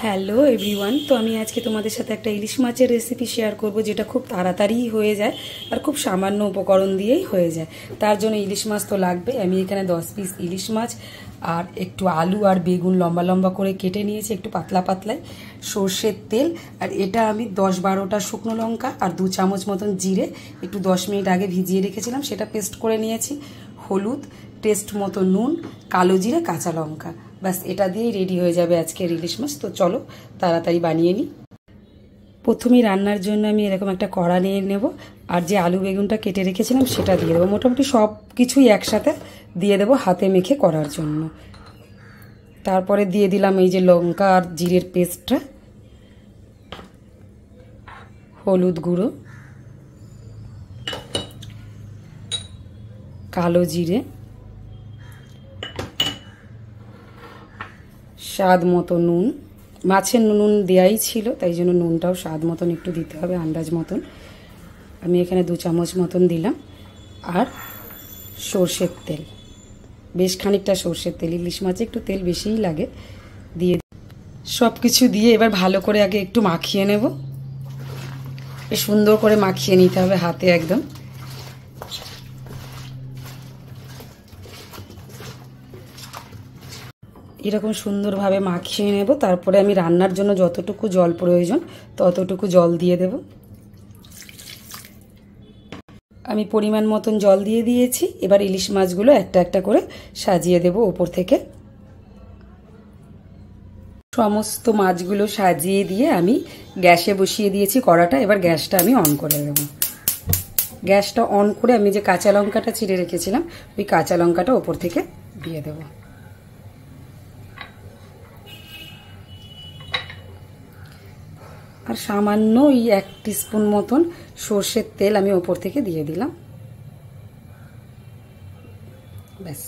Hello everyone, তো আমি আজকে তোমাদের সাথে একটা ইলিশ মাছের রেসিপি শেয়ার করব, যেটা খুব তাড়াতাড়ি হয়ে যায় আর খুব সামান্য উপকরণ দিয়েই হয়ে যায়। তার জন্য ইলিশ মাছ তো লাগবে। আমি এখানে 10 পিস ইলিশ মাছ আর একটু আলু আর বেগুন লম্বা লম্বা করে কেটে নিয়েছি, একটু পাতলা পাতলায়, সর্ষের তেল, আর এটা আমি 10-12টা শুকনো লঙ্কা আর 2 চামচ মতন জিরে একটু 10 মিনিট আগে ভিজিয়ে রেখেছিলাম, সেটা পেস্ট করে নিয়েছি, হলুদ, টেস্ট মতো নুন, কালো জিরে, কাঁচা লঙ্কা। ব্যাস এটা দিয়েই রেডি হয়ে যাবে আজকের ইলিশ মাছ। তো চলো তাড়াতাড়ি বানিয়ে নিই। প্রথমেই রান্নার জন্য আমি এরকম একটা কড়া নিয়ে নেব, আর যে আলু বেগুনটা কেটে রেখেছিলাম সেটা দিয়ে দেবো। মোটামুটি সব কিছুই একসাথে দিয়ে দেবো হাতে মেখে করার জন্য। তারপরে দিয়ে দিলাম এই যে লঙ্কা আর জিরের পেস্টটা, হলুদ গুঁড়ো, কালো জিরে, স্বাদ মতো নুন। মাছের নুন দেওয়াই ছিল, তাই জন্য নুনটাও স্বাদ মতন একটু দিতে হবে, আন্দাজ মতন। আমি এখানে 2 চামচ মতন দিলাম। আর সর্ষের তেল, বেশ খানিকটা সর্ষের তেল, ইলিশ মাছে একটু তেল বেশিই লাগে। দিয়ে সব কিছু দিয়ে এবার ভালো করে আগে একটু মাখিয়ে নেব। বেশ সুন্দর করে মাখিয়ে নিতে হবে হাতে একদম। এরকম সুন্দরভাবে মাখিয়ে নেব। তারপরে আমি রান্নার জন্য যতটুকু জল প্রয়োজন ততটুকু জল দিয়ে দেব। আমি পরিমাণ মতন জল দিয়ে দিয়েছি। এবার ইলিশ মাছগুলো একটা একটা করে সাজিয়ে দেব ওপর থেকে। সমস্ত মাছগুলো সাজিয়ে দিয়ে আমি গ্যাসে বসিয়ে দিয়েছি কড়াটা। এবার গ্যাসটা আমি অন করে দেব। গ্যাসটা অন করে আমি যে কাঁচা লঙ্কাটা চিড়ে রেখেছিলাম ওই কাঁচা লঙ্কাটা ওপর থেকে দিয়ে দেব। আর সামান্য ওই 1 টিস্পুন মতন সর্ষের তেল আমি ওপর থেকে দিয়ে দিলাম। ব্যাস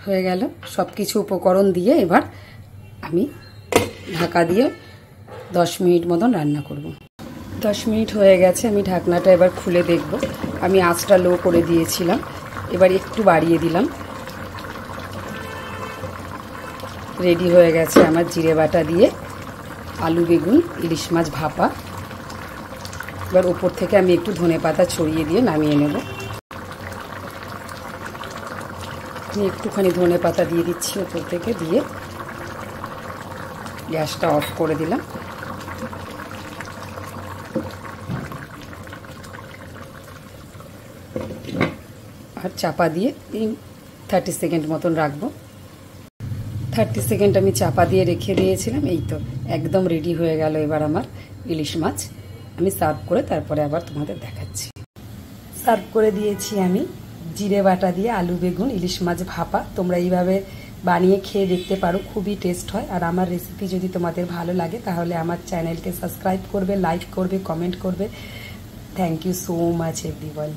হয়ে গেল সব কিছু উপকরণ দিয়ে। এবার আমি ঢাকা দিয়ে 10 মিনিট মতন রান্না করব। 10 মিনিট হয়ে গেছে। আমি ঢাকনাটা এবার খুলে দেখব। আমি আঁচটা লো করে দিয়েছিলাম, এবার একটু বাড়িয়ে দিলাম। রেডি হয়ে গেছে আমার জিরে বাটা দিয়ে আলু বেগুন ইলিশ মাছ ভাপা। এবার ওপর থেকে আমি একটু ধনেপাতা ছড়িয়ে দিয়ে নামিয়ে নেব। আমি একটুখানি ধনেপাতা দিয়ে দিচ্ছি ওপর থেকে, দিয়ে গ্যাসটা অফ করে দিলাম। আর চাপা দিয়ে 30 সেকেন্ড মতন রাখবো। 30 সেকেন্ড আমি চাপা দিয়ে রেখে দিয়েছিলাম। এই তো একদম রেডি হয়ে গেল এবার আমার ইলিশ মাছ। আমি সার্ভ করে তারপরে আবার তোমাদের দেখাচ্ছি। সার্ভ করে দিয়েছি আমি জিরে বাটা দিয়ে আলু বেগুন ইলিশ মাছ ভাপা। তোমরা এইভাবে বানিয়ে খেয়ে দেখতে পারো, খুবই টেস্ট হয়। আর আমার রেসিপি যদি তোমাদের ভালো লাগে তাহলে আমার চ্যানেলকে সাবস্ক্রাইব করবে, লাইক করবে, কমেন্ট করবে। Thank you so much everyone.